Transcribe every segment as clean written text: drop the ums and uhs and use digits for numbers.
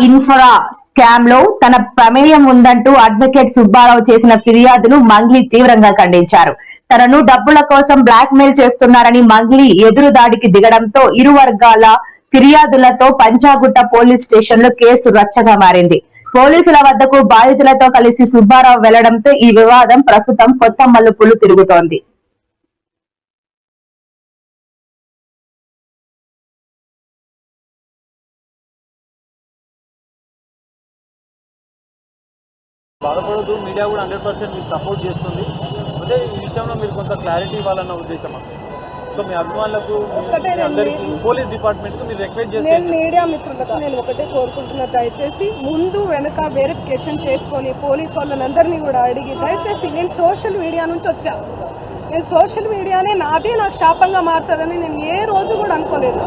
Infra scam లో తన ప్రమేయం ఉందంటూ అడ్వకేట్ సుబ్బారావు చేసిన ఫిర్యాదును మంగ్లీ తీవ్రంగా ఖండించారు. తనను డబ్బుల కోసం బ్లాక్ మెయిల్ చేస్తున్నారని మంగ్లీ ఎదురుదాడికి దిగడంతో ఇరు వర్గాల ఫిర్యాదులతో పంజాగుట్ట పోలీస్ స్టేషన్ లో కేసు రచ్చగా మారింది. పోలీసుల వద్దకు బాధితులతో కలిసి సుబ్బారావు వెళ్లడంతో ఈ వివాదం ప్రస్తుతం కొత్త మలుపులు తిరుగుతోంది. బాధపడదు, మీడియా కూడా 100% మీకు సపోర్ట్ చేస్తుంది. అంటే ఈ విషయంలో మీరు కొంత క్లారిటీ ఇవ్వాలన్న ఉద్దేశం. సో మీ అభిమానులకు అందరికీ పోలీస్ డిపార్ట్మెంట్కు మీరు రిక్వెస్ట్ చేసి నేను మీడియా మిత్రులకు నేను ఒకటే కోరుకుంటున్నా, దయచేసి ముందు వెనక వెరిఫికేషన్ చేసుకొని పోలీస్ వాళ్ళందరినీ కూడా అడిగి, దయచేసి నేను సోషల్ మీడియా నుంచి వచ్చా, నేను సోషల్ మీడియానే నాదే నాకు శాపంగా మారుతుందని నేను ఏ రోజు కూడా అనుకోలేదు.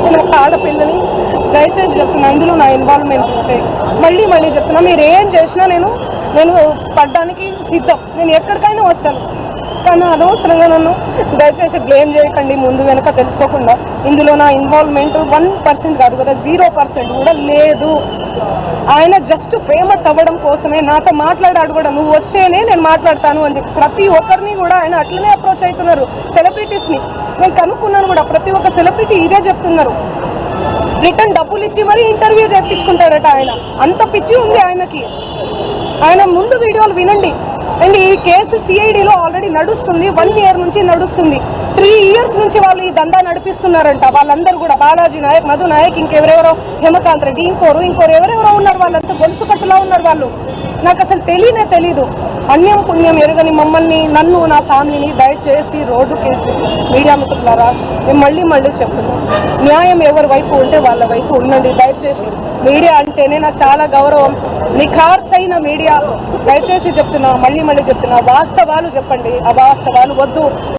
నేను ఒక ఆడపిల్లని దయచేసి చెప్తున్నా, ఇందులో నా ఇన్వాల్వ్మెంట్ ఉంటే మళ్ళీ చెప్తున్నా, మీరు ఏం చేసినా నేను పడ్డానికి సిద్ధం, నేను ఎక్కడికైనా వస్తాను. కానీ అనవసరంగా నన్ను దయచేసి బ్లేమ్ చేయకండి ముందు వెనక తెలుసుకోకుండా. ఇందులో నా ఇన్వాల్వ్మెంట్ 1% కాదు కదా, 0% కూడా లేదు. ఆయన జస్ట్ ఫేమస్ అవ్వడం కోసమే నాతో మాట్లాడాడు కూడా, నువ్వు వస్తేనే నేను మాట్లాడతాను అని చెప్పి ప్రతి ఒక్కరిని కూడా ఆయన అట్లనే అప్రోచ్ అవుతున్నారు. సెలబ్రిటీస్ని నేను కనుక్కున్నాను కూడా, ప్రతి ఒక్క సెలబ్రిటీ ఇదే చెప్తున్నారు. రిటర్న్ డబ్బులు ఇచ్చి మరీ ఇంటర్వ్యూ చేయించుకుంటాడట ఆయన, అంత పిచ్చి ఉంది ఆయనకి. ఆయన ముందు వీడియోలు వినండి. అండ్ ఈ కేసు సిఐడిలో ఆల్రెడీ నడుస్తుంది, 1 year నుంచి నడుస్తుంది. 3 years నుంచి వాళ్ళు ఈ దందా నడిపిస్తున్నారంట. వాళ్ళందరూ కూడా బాలాజీ నాయక్, మధు నాయక్, ఇంకెవరెవరో, హేమకాంత్ రెడ్డి, ఇంకోరు ఎవరెవరో ఉన్నారు. వాళ్ళంతా గొలుసు కట్టులా ఉన్నారు వాళ్ళు. నాకు అసలు తెలీదు. అన్యం పుణ్యం ఎరగని మమ్మల్ని, నన్ను, నా ఫ్యామిలీని దయచేసి రోడ్డుకి మీడియా మిత్రులారా నేను మళ్ళీ చెప్తున్నాను, న్యాయం ఎవరి వైపు ఉంటే వాళ్ళ వైపు ఉండండి. దయచేసి మీడియా అంటేనే నాకు చాలా గౌరవం, నిఖార్సైన మీడియా. దయచేసి చెప్తున్నా, మళ్ళీ చెప్తున్నా, వాస్తవాలు చెప్పండి, అవాస్తవాలు వద్దు.